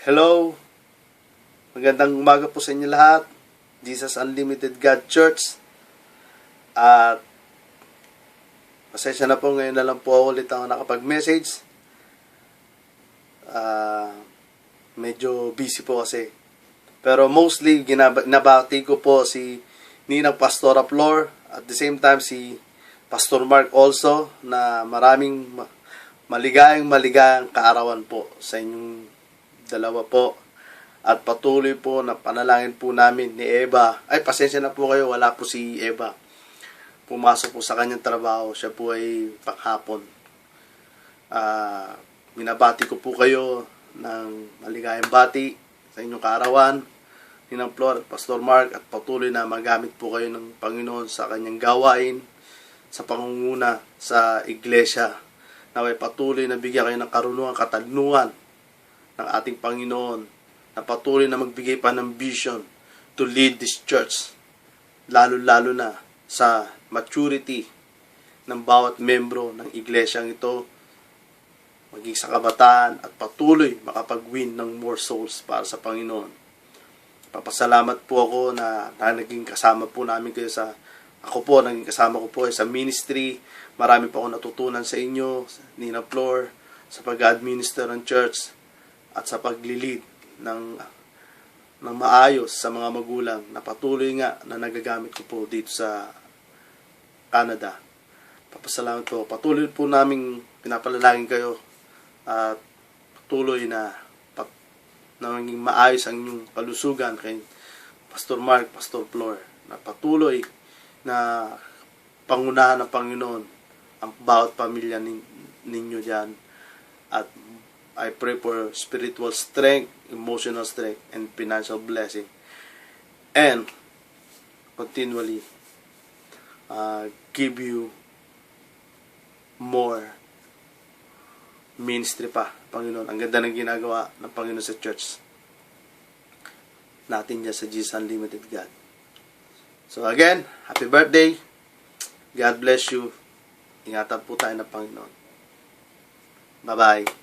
Hello, magandang umaga po sa inyo lahat. Jesus Unlimited God Church. At pasensya na po, ngayon na lang po ulit ako nakapag-message. Medyo busy po kasi. Pero mostly, nabati ko po si Ninang Pastora Flor. At the same time, si Pastor Mark also, na maraming maligayang kaarawan po sa inyong dalawa po. At patuloy po na panalangin po namin ni Eva. Ay, pasensya na po kayo, wala po si Eva. Pumasok po sa kanyang trabaho. Siya po ay panghapon. Binabati ko po kayo ng maligayang bati sa inyong kaarawan, Ninang Flor at Pastor Mark, at patuloy na magamit po kayo ng Panginoon sa kanyang gawain, sa pangunguna sa iglesia. Naway patuloy na bigyan kayo ng karunungan, katalnuhan ng ating Panginoon, na patuloy na magbigay pa ng vision to lead this church, lalo-lalo na sa maturity ng bawat membro ng iglesyang ito, maging sa kabataan, at patuloy makapag-win ng more souls para sa Panginoon. Papasalamat po ako na naging kasama po namin kayo naging kasama ko po sa ministry. Marami po ako natutunan sa inyo, Nina Flor, sa pag-administer ng church at sa pag-lead ng maayos sa mga magulang na patuloy nga na nagagamit ko po dito sa Canada. Papasalamat po. Patuloy po namin pinapalalangin kayo at patuloy na maging maayos ang inyong kalusugan kay Pastor Mark, Pastor Flor, na patuloy na pangunahan ng Panginoon ang bawat pamilya ninyo dyan. At I pray for spiritual strength, emotional strength, and financial blessing. And continually give you more ministry pa, Panginoon. Ang ganda ng ginagawa ng Panginoon sa church natin dyan sa Jesus Unlimited God. So again, happy birthday. God bless you. Ingatan po tayo ng Panginoon. Bye-bye.